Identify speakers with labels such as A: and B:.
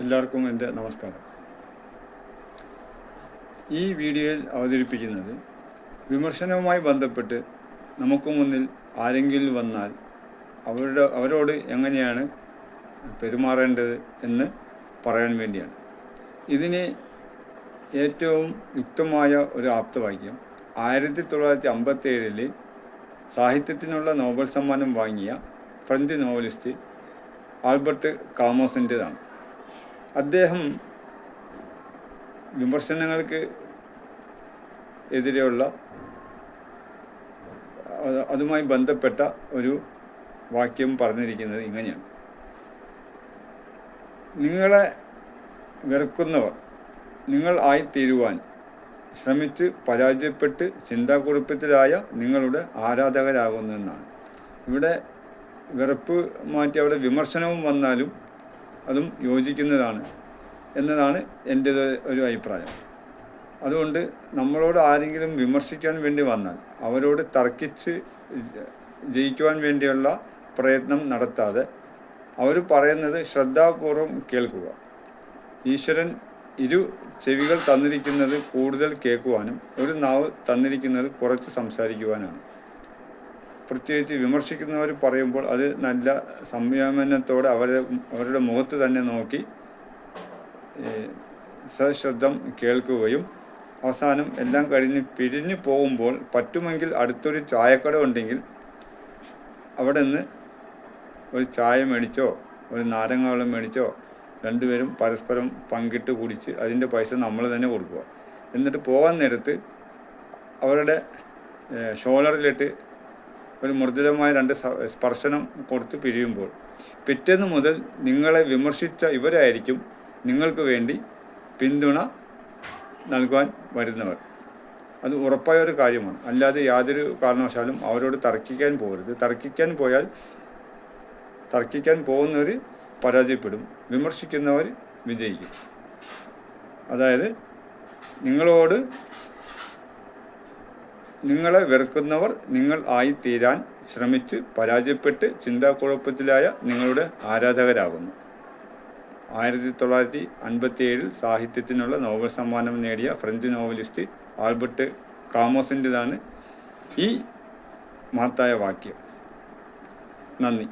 A: എല്ലാവർക്കും എൻ്റെ നമസ്കാരം. ഈ വീഡിയോയിൽ അവതരിപ്പിക്കുന്നത് വിമർശനവുമായി ബന്ധപ്പെട്ട് നമുക്ക് മുന്നിൽ ആരെങ്കിലും വന്നാൽ അവരോട് എങ്ങനെയാണ് പെരുമാറേണ്ടത് എന്ന് പറയാൻ വേണ്ടിയാണ്. ഇതിന് ഏറ്റവും യുക്തമായ ഒരു ആപ്തവാക്യം 1957 സാഹിത്യത്തിനുള്ള നോബൽ സമ്മാനം വാങ്ങിയ ഫ്രഞ്ച് നോവലിസ്റ്റ് ആൽബർട്ട് കാമോസിൻ്റെതാണ്. അദ്ദേഹം വിമർശനങ്ങൾക്ക് എതിരെയുള്ള അതുമായി ബന്ധപ്പെട്ട ഒരു വാക്യം പറഞ്ഞിരിക്കുന്നത് ഇങ്ങനെയാണ്: നിങ്ങളെ വെറുക്കുന്നവർ നിങ്ങൾ ആയിത്തീരുവാൻ ശ്രമിച്ച് പരാജയപ്പെട്ട് ചിന്താക്കുഴപ്പത്തിലായ നിങ്ങളുടെ ആരാധകരാകുന്നതെന്നാണ്. ഇവിടെ വെറുപ്പ് മാറ്റി അവിടെ വിമർശനവും വന്നാലും അതും യോജിക്കുന്നതാണ് എന്നതാണ് എൻ്റെ ഒരു അഭിപ്രായം. അതുകൊണ്ട് നമ്മളോട് ആരെങ്കിലും വിമർശിക്കാൻ വേണ്ടി വന്നാൽ അവരോട് തർക്കിച്ച് ജയിക്കുവാൻ വേണ്ടിയുള്ള പ്രയത്നം നടത്താതെ അവർ പറയുന്നത് ശ്രദ്ധാപൂർവം കേൾക്കുക. ഈശ്വരൻ ഇരു ചെവികൾ തന്നിരിക്കുന്നത് കൂടുതൽ കേൾക്കുവാനും ഒരു നാവ് തന്നിരിക്കുന്നത് കുറച്ച് സംസാരിക്കുവാനാണ്. പ്രത്യേകിച്ച് വിമർശിക്കുന്നവർ പറയുമ്പോൾ അത് നല്ല സംയമനത്തോടെ അവരുടെ മുഖത്ത് തന്നെ നോക്കി സശ്രദ്ധം കേൾക്കുകയും അവസാനം എല്ലാം കഴിഞ്ഞ് പിരിഞ്ഞു പോകുമ്പോൾ പറ്റുമെങ്കിൽ അടുത്തൊരു ചായക്കട ഉണ്ടെങ്കിൽ അവിടെ നിന്ന് ഒരു ചായ മേടിച്ചോ ഒരു നാരങ്ങ വെള്ളം മേടിച്ചോ രണ്ടുപേരും പരസ്പരം പങ്കിട്ട് കുടിച്ച് അതിൻ്റെ പൈസ നമ്മൾ തന്നെ കൊടുക്കുക. എന്നിട്ട് പോകാൻ നേരത്ത് അവരുടെ ഷോളറിലിട്ട് ഒരു മൃദുലമായ 2 സ്പർശനം കൊടുത്ത് പിരിയുമ്പോൾ പിറ്റേന്ന് മുതൽ നിങ്ങളെ വിമർശിച്ച ഇവരായിരിക്കും നിങ്ങൾക്ക് വേണ്ടി പിന്തുണ നൽകുവാൻ വരുന്നവർ. അത് ഉറപ്പായ ഒരു കാര്യമാണ്. അല്ലാതെ യാതൊരു കാരണവശാലും അവരോട് തർക്കിക്കാൻ പോകരുത്. തർക്കിക്കാൻ പോകുന്നവർ പരാജയപ്പെടും, വിമർശിക്കുന്നവർ വിജയിക്കും. അതായത് നിങ്ങളെ വെറുക്കുന്നവർ നിങ്ങൾ ആയിത്തീരാൻ ശ്രമിച്ച് പരാജയപ്പെട്ട് ചിന്താക്കുഴപ്പത്തിലായ നിങ്ങളുടെ ആരാധകരാകുന്നു. 1957 സാഹിത്യത്തിനുള്ള നോബൽ സമ്മാനം നേടിയ ഫ്രഞ്ച് നോവലിസ്റ്റ് ആൽബർട്ട് കാമോസിൻ്റെതാണ് ഈ മഹത്തായ വാക്യം. നന്ദി.